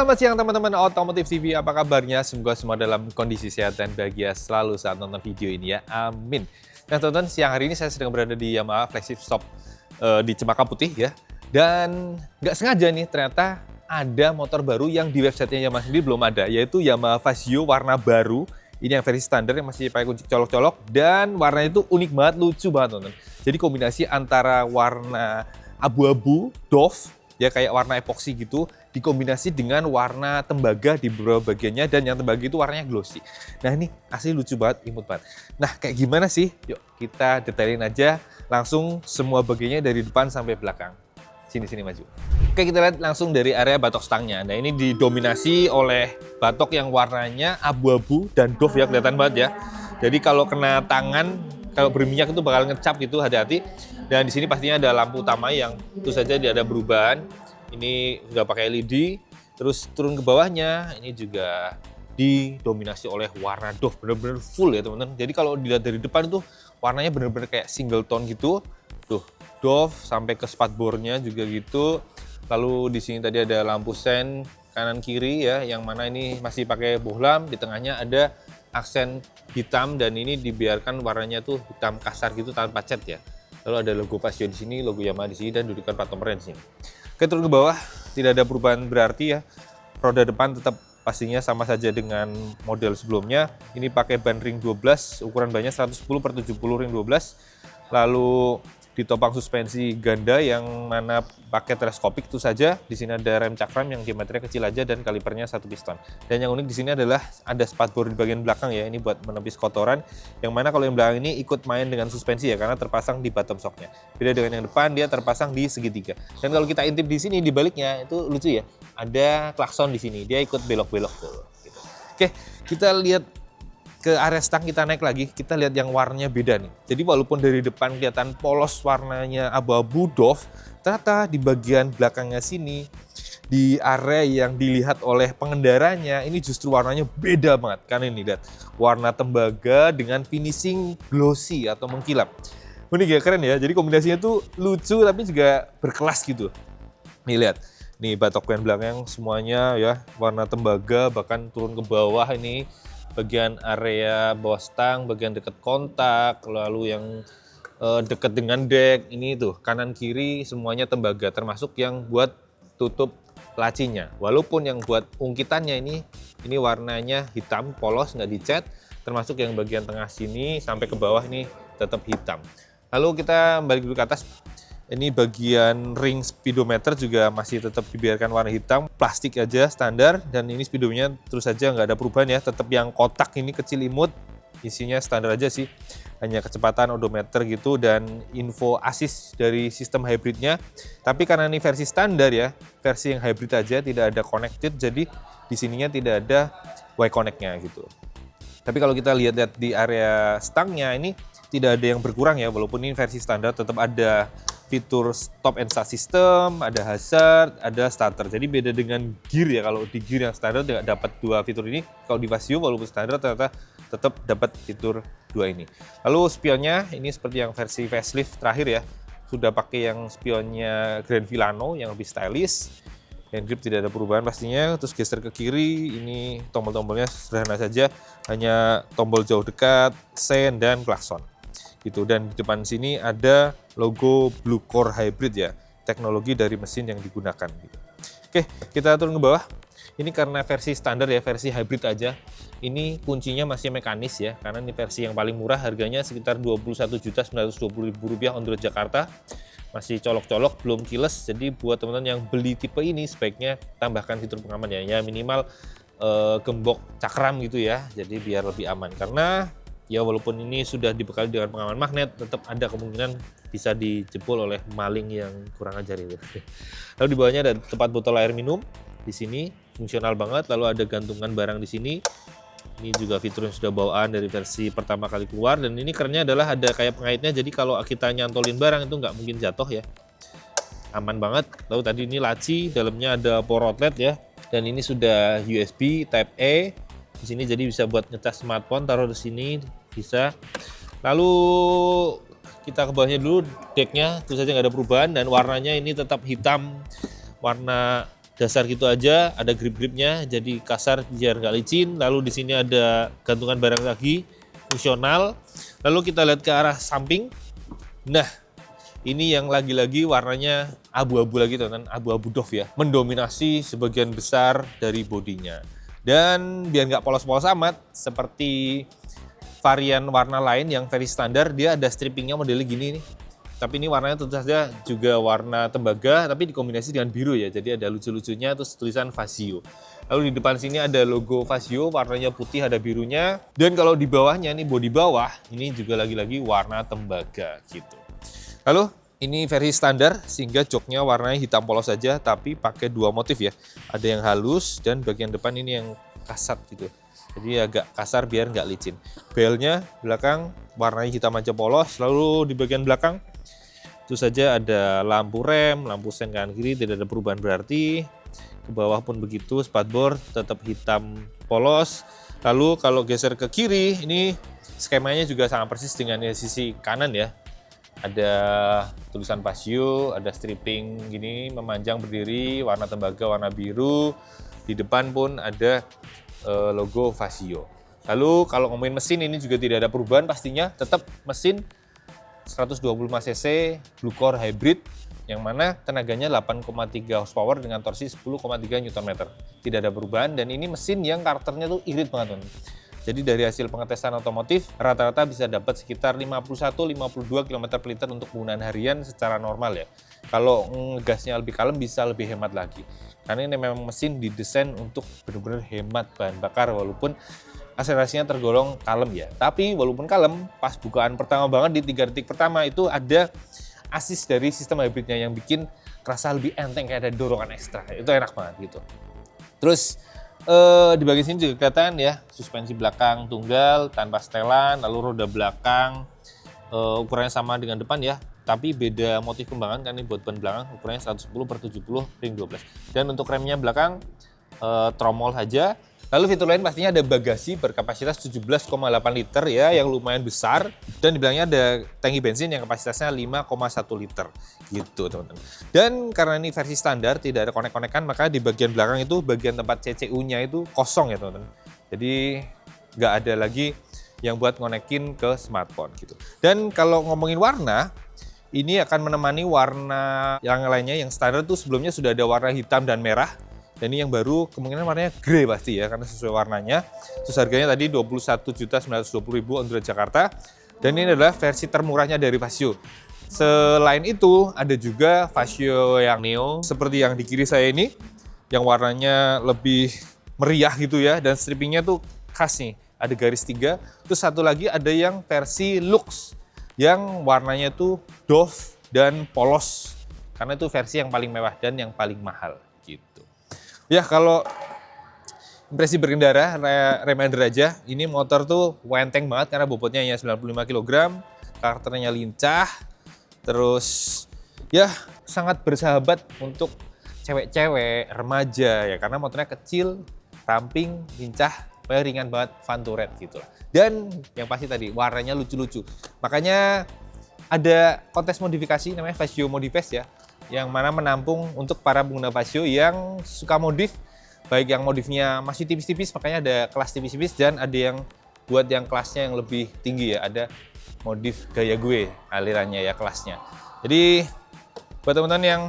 Selamat siang teman-teman Otomotif TV, apa kabarnya? Semoga semua dalam kondisi sehat dan bahagia selalu saat nonton video ini ya, amin. Nah teman-teman, siang hari ini saya sedang berada di Yamaha Flagship Shop di Cempaka Putih ya. Dan nggak sengaja nih ternyata ada motor baru yang di websitenya Yamaha sendiri belum ada, yaitu Yamaha Fazio warna baru. Ini yang versi standar yang masih pakai kunci colok-colok dan warnanya itu unik banget, lucu banget teman-teman. Jadi kombinasi antara warna abu-abu, doff, ya kayak warna epoksi gitu, dikombinasi dengan warna tembaga di beberapa bagiannya, dan yang tembaga itu warnanya glossy. Nah ini asli lucu banget, imut banget. Nah kayak gimana sih? Yuk kita detailin aja langsung semua bagiannya dari depan sampai belakang. Sini maju. Oke, kita lihat langsung dari area batok stangnya. Nah ini didominasi oleh batok yang warnanya abu-abu dan doff ya, kelihatan banget ya. Jadi kalau kena tangan, kalau berminyak itu bakal ngecap gitu, hati-hati. Dan di sini pastinya ada lampu utama yang tentu saja dia ada perubahan. Ini sudah pakai LED, terus turun ke bawahnya ini juga didominasi oleh warna doff, bener-bener full ya teman-teman. Jadi kalau dilihat dari depan itu warnanya bener-bener kayak single tone gitu, tuh doff sampai ke spatbornya juga gitu. Lalu di sini tadi ada lampu sen kanan kiri ya, yang mana ini masih pakai bohlam, di tengahnya ada aksen hitam dan ini dibiarkan warnanya tuh hitam kasar gitu tanpa cat ya. Lalu ada logo Fazio di sini, logo Yamaha di sini, dan dudukan plat nomornya di sini. Oke, turun ke bawah, tidak ada perubahan berarti ya. Roda depan tetap pastinya sama saja dengan model sebelumnya. Ini pakai ban ring 12, ukuran bannya 110/70 ring 12. Lalu ditopang suspensi ganda yang mana pakai teleskopik itu saja. Di sini ada rem cakram yang diameternya kecil aja dan kalipernya 1 piston. Dan yang unik di sini adalah ada spatbor di bagian belakang ya, ini buat menepis kotoran. Yang mana kalau yang belakang ini ikut main dengan suspensi ya, karena terpasang di bottom shocknya. Beda dengan yang depan, dia terpasang di segitiga. Dan kalau kita intip di sini di baliknya itu lucu ya, ada klakson di sini, dia ikut belok-belok tuh. Gitu. Oke, kita lihat ke area stang, kita naik lagi, kita lihat yang warnanya beda nih. Jadi walaupun dari depan kelihatan polos warnanya abu-abu doff, ternyata di bagian belakangnya sini, di area yang dilihat oleh pengendaranya, ini justru warnanya beda banget. Karena ini lihat, warna tembaga dengan finishing glossy atau mengkilap. Unik ya, keren ya, jadi kombinasinya tuh lucu tapi juga berkelas gitu. Nih lihat, nih batok ban belakang semuanya ya, warna tembaga, bahkan turun ke bawah ini, bagian area bawah stang, bagian dekat kontak, lalu yang dekat dengan dek, ini tuh kanan kiri semuanya tembaga, termasuk yang buat tutup lacinya. Walaupun yang buat ungkitannya ini warnanya hitam, polos, nggak dicat, termasuk yang bagian tengah sini sampai ke bawah ini tetap hitam. Lalu kita balik dulu ke atas. Ini bagian ring speedometer juga masih tetap dibiarkan warna hitam, plastik aja standar, dan ini speedometernya terus saja nggak ada perubahan ya, tetap yang kotak ini kecil imut, isinya standar aja sih, hanya kecepatan odometer gitu dan info assist dari sistem hybridnya. Tapi karena ini versi standar ya, versi yang hybrid aja, tidak ada connected, jadi di sininya tidak ada Y-connect-nya gitu. Tapi kalau kita lihat di area stangnya ini tidak ada yang berkurang ya, walaupun ini versi standar tetap ada fitur stop and start system, ada hazard, ada starter. Jadi beda dengan gear ya, kalau di gear yang standar tidak dapat dua fitur ini, kalau di Fazio walaupun standar ternyata tetap dapat fitur dua ini. Lalu spionnya ini seperti yang versi facelift terakhir ya, sudah pakai yang spionnya Grand Vilano yang lebih stylish. Hand grip tidak ada perubahan pastinya. Terus geser ke kiri, ini tombol-tombolnya sederhana saja, hanya tombol jauh dekat, sen, dan klakson gitu. Dan di depan sini ada logo Blue Core Hybrid ya, teknologi dari mesin yang digunakan gitu. Oke, kita turun ke bawah. Ini karena versi standar ya, versi hybrid aja. Ini kuncinya masih mekanis ya, karena ini versi yang paling murah, harganya sekitar Rp21.920.000 on the road Jakarta. Masih colok-colok, belum keyless. Jadi buat teman-teman yang beli tipe ini sebaiknya tambahkan fitur pengaman ya, minimal gembok cakram gitu ya. Jadi biar lebih aman, karena ya walaupun ini sudah dibekali dengan pengaman magnet, tetap ada kemungkinan bisa dijebol oleh maling yang kurang ajar itu. Lalu di bawahnya ada tempat botol air minum. Di sini fungsional banget. Lalu ada gantungan barang di sini. Ini juga fitur yang sudah bawaan dari versi pertama kali keluar. Dan ini kerennya adalah ada kayak pengaitnya. Jadi kalau kita nyantolin barang itu nggak mungkin jatuh ya. Aman banget. Lalu tadi ini laci, dalamnya ada power outlet ya. Dan ini sudah USB Type A. Di sini jadi bisa buat ngecas smartphone, taruh di sini bisa. Lalu kita ke bawahnya dulu, decknya terus saja nggak ada perubahan dan warnanya ini tetap hitam, warna dasar gitu aja, ada grip-gripnya, jadi kasar biar nggak licin. Lalu di sini ada gantungan barang lagi, fungsional. Lalu kita lihat ke arah samping. Nah, ini yang lagi-lagi warnanya abu-abu lagi teman-teman, abu-abu doff ya, mendominasi sebagian besar dari bodinya. Dan biar nggak polos-polos amat, seperti varian warna lain yang very standar, dia ada strippingnya modelnya gini nih. Tapi ini warnanya tentu saja juga warna tembaga, tapi dikombinasi dengan biru ya. Jadi ada lucu-lucunya, terus tulisan Fazio. Lalu di depan sini ada logo Fazio, warnanya putih, ada birunya. Dan kalau di bawahnya, nih bodi bawah, ini juga lagi-lagi warna tembaga gitu. Lalu ini versi standar, sehingga joknya warnanya hitam polos saja, tapi pakai dua motif ya. Ada yang halus, dan bagian depan ini yang kasat gitu. Jadi agak kasar biar nggak licin. Belnya belakang warnanya hitam aja polos, lalu di bagian belakang itu saja ada lampu rem, lampu sen kanan kiri, tidak ada perubahan berarti. Ke bawah pun begitu, spatbor tetap hitam polos. Lalu kalau geser ke kiri, ini skemanya juga sangat persis dengan sisi kanan ya. Ada tulisan Fazio, ada stripping gini memanjang berdiri, warna tembaga, warna biru. Di depan pun ada logo Fazio. Lalu kalau ngomongin mesin, ini juga tidak ada perubahan pastinya, tetap mesin 125 cc Blue Core Hybrid yang mana tenaganya 8,3 horsepower dengan torsi 10,3 Nm. Tidak ada perubahan, dan ini mesin yang karakternya tuh irit banget teman. Jadi dari hasil pengetesan otomotif rata-rata bisa dapat sekitar 51-52 km per liter untuk penggunaan harian secara normal ya. Kalau ngegasnya lebih kalem bisa lebih hemat lagi. Karena ini memang mesin didesain untuk benar-benar hemat bahan bakar walaupun akselerasinya tergolong kalem ya. Tapi walaupun kalem, pas bukaan pertama banget di 3 detik pertama itu ada assist dari sistem hybridnya yang bikin terasa lebih enteng, kayak ada dorongan ekstra. Itu enak banget gitu. Terus di bagian sini juga kelihatan ya, suspensi belakang tunggal tanpa setelan, lalu roda belakang ukurannya sama dengan depan ya, tapi beda motif kembangan kan, ini buat ban belakang ukurannya 110/70 ring 12. Dan untuk remnya belakang tromol saja. Lalu fitur lain pastinya ada bagasi berkapasitas 17,8 liter ya, yang lumayan besar. Dan di belakangnya ada tangki bensin yang kapasitasnya 5,1 liter gitu teman-teman. Dan karena ini versi standar, tidak ada konek-konekan, maka di bagian belakang itu bagian tempat CCU-nya itu kosong ya teman-teman. Jadi nggak ada lagi yang buat ngonekin ke smartphone gitu. Dan kalau ngomongin warna, ini akan menemani warna yang lainnya. Yang standar tuh sebelumnya sudah ada warna hitam dan merah. Dan ini yang baru kemungkinan warnanya grey pasti ya, karena sesuai warnanya. Terus harganya tadi 21.920.000 on the road Jakarta. Dan ini adalah versi termurahnya dari Fazio. Selain itu ada juga Fazio yang Neo seperti yang di kiri saya ini, yang warnanya lebih meriah gitu ya, dan strippingnya tuh khas nih, ada garis 3. Terus satu lagi ada yang versi Lux yang warnanya tuh doff dan polos, karena itu versi yang paling mewah dan yang paling mahal gitu. Ya, kalau impresi berkendara, reminder aja, ini motor tuh enteng banget karena bobotnya hanya 95 kg, karakternya lincah, terus ya sangat bersahabat untuk cewek-cewek, remaja ya, karena motornya kecil, ramping, lincah, ringan banget, fun to ride gitu. Dan yang pasti tadi warnanya lucu-lucu, makanya ada kontes modifikasi namanya Fazio Modifest ya, yang mana menampung untuk para pengguna Fazio yang suka modif, baik yang modifnya masih tipis-tipis, makanya ada kelas tipis-tipis, dan ada yang buat yang kelasnya yang lebih tinggi ya, ada modif gaya gue alirannya ya kelasnya. Jadi buat teman-teman yang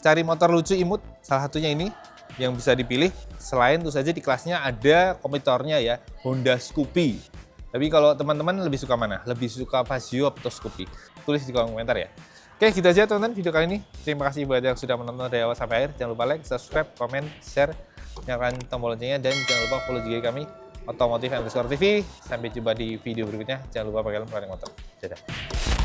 cari motor lucu imut, salah satunya ini yang bisa dipilih. Selain itu saja di kelasnya ada kompetitornya ya, Honda Scoopy. Tapi kalau teman-teman lebih suka mana? Lebih suka Fazio atau Scoopy? Tulis di kolom komentar ya. Oke, gitu aja teman-teman video kali ini. Terima kasih buat yang sudah menonton dari awal sampai akhir. Jangan lupa like, subscribe, komen, share, nyalakan tombol loncengnya, dan jangan lupa follow juga kami Otomotif_TV. Sampai jumpa di video berikutnya. Jangan lupa pakai helm, motor. Dadah.